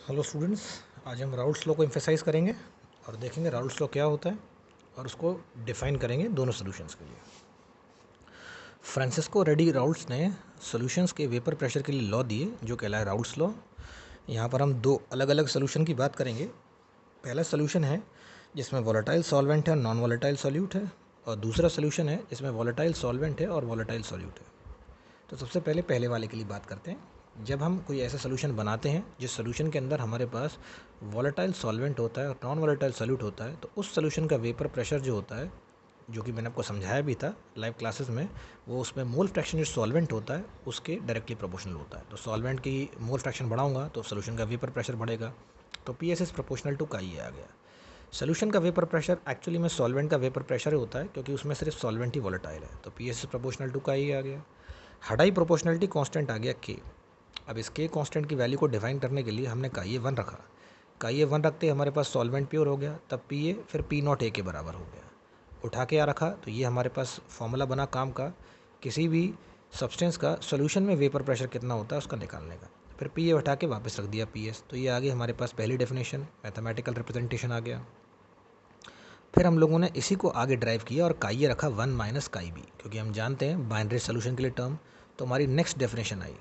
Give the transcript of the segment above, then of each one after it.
Hello students, आज हम Raoult's law को एम्फेसाइज करेंगे और देखेंगे राउल्ट्स लॉ क्या होता है और उसको डिफाइन करेंगे दोनों सॉल्यूशंस के लिए। फ्रांसिस्को रेडी राउल्ट्स ने सॉल्यूशंस के वेपर प्रेशर के लिए लॉ दिए जो कहलाए राउल्ट्स लॉ। यहाँ पर हम दो अलग अलग सॉल्यूशन की बात करेंगे। पहला सॉल्यूशन है जिसमें वोलेटाइल सॉल्वेंट है और नॉन वोलेटाइल सॉल्यूट है, और दूसरा सॉल्यूशन है जिसमें वोलेटाइल सॉल्वेंट है और वोलेटाइल सॉल्यूट है। तो सबसे पहले पहले वाले के लिए बात करते हैं। जब हम कोई ऐसा सोल्यूशन बनाते हैं जिस सोल्यूशन के अंदर हमारे पास वोलेटाइल सॉल्वेंट होता है और नॉन वोलेटाइल सॉल्यूट होता है, तो उस सोल्यूशन का वेपर प्रेशर जो होता है, जो कि मैंने आपको समझाया भी था लाइव क्लासेस में, वो उसमें मोल फ्रैक्शन जो सॉल्वेंट होता है उसके डायरेक्टली प्रोपोर्शनल होता है। तो सॉल्वेंट की मोल फ्रैक्शन बढ़ाऊंगा तो सोल्यूशन का वेपर प्रेशर बढ़ेगा। तो P S is proportional to का ये आ गया। सोल्यूशन का वेपर प्रेशर एक्चुअली में सॉल्वेंट का वेपर प्रेशर होता है क्योंकि उसमें सिर्फ सॉल्वेंट ही वोलेटाइल है, तो P S is proportional to का ये आ गया। हडाई प्रोपोर्शनलिटी कांस्टेंट आ गया के। अब इस के कांस्टेंट की वैल्यू को डिफाइन करने के लिए हमने का ये 1 रखा। का ये 1 रखते हमारे पास सॉल्वेंट प्योर हो गया, तब पी ए फिर पी नॉट ए के बराबर हो गया। उठा के आ रखा तो ये हमारे पास फॉर्मूला बना काम का, किसी भी सब्सटेंस का सोल्यूशन में वेपर प्रेशर कितना होता है उसका निकालने का। फिर पी ए उठा के वापस रख दिया पी एस, तो ये आ गई हमारे पास पहली डेफिनेशन, मैथमेटिकल रिप्रेजेंटेशन आ गया। फिर हम लोगों ने इसी को आगे ड्राइव किया और काई ये रखा 1 माइनस काई बी, क्योंकि हम जानते हैं बाइनरी सोल्यूशन के लिए टर्म। तो हमारी नेक्स्ट डेफिनेशन आई,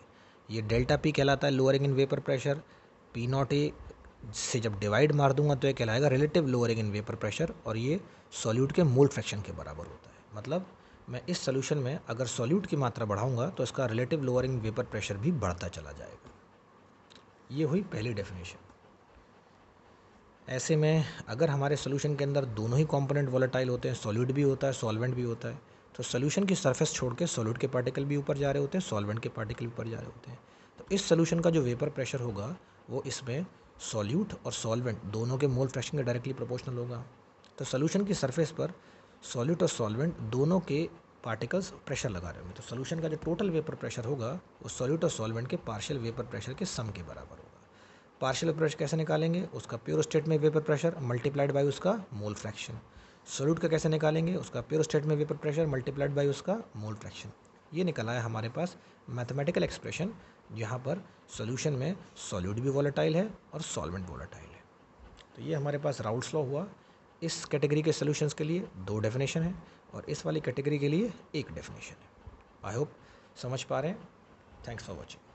ये डेल्टा पी कहलाता है lowering in vapour pressure. P not a से जब डिवाइड मार दूंगा तो ये कहलाएगा relative lowering in vapour pressure, और ये सॉल्यूट के मोल फ्रैक्शन के बराबर होता है। मतलब मैं इस सोल्यूशन में अगर सॉल्यूट की मात्रा बढ़ाऊंगा तो इसका रिलेटिव लोअरिंग वेपर प्रेशर भी बढ़ता चला जाएगा। ये हुई पहली डेफिनेशन। ऐसे में अगर हमारे सोल्यूशन के अंदर दोनों ही कंपोनेंट वोलेटाइल होते हैं, सॉल्यूट भी होता है सॉल्वेंट भी होता है, तो सोल्यूशन की सरफेस छोड़ के सॉल्यूट के पार्टिकल भी ऊपर जा रहे होते हैं, सॉल्वेंट के पार्टिकल भी ऊपर जा रहे होते हैं। तो इस सोल्यूशन का जो वेपर प्रेशर होगा वो इसमें सॉल्यूट और सॉल्वेंट दोनों के मोल फ्रैक्शन के डायरेक्टली प्रोपोर्शनल होगा। तो सोल्यूशन की सरफेस पर सॉल्यूट और सॉल्वेंट दोनों के पार्टिकल्स प्रेशर लगा रहे होंगे, तो सोल्यूशन का जो टोटल वेपर प्रेशर होगा वो सॉल्यूट और सॉल्वेंट के पार्शियल वेपर प्रेशर के सम के बराबर होगा। पार्शियल वेपर प्रेशर कैसे निकालेंगे, उसका प्योर स्टेट में वेपर प्रेशर मल्टीप्लाइड बाय उसका मोल फ्रैक्शन। सॉल्यूट का कैसे निकालेंगे, उसका प्योर स्टेट में वेपर प्रेशर मल्टीप्लाइड बाय उसका मोल फ्रैक्शन। ये निकला है हमारे पास मैथमेटिकल एक्सप्रेशन, जहाँ पर सॉल्यूशन में सॉल्यूट भी वोलेटाइल है और सॉल्वेंट वोलेटाइल है। तो ये हमारे पास राउल्ट्स लॉ हुआ। इस कैटेगरी के सॉल्यूशंस के लिए 2 डेफिनेशन है और इस वाली कैटेगरी के लिए 1 डेफिनेशन है। आई होप समझ पा रहे हैं। Thanks for watching.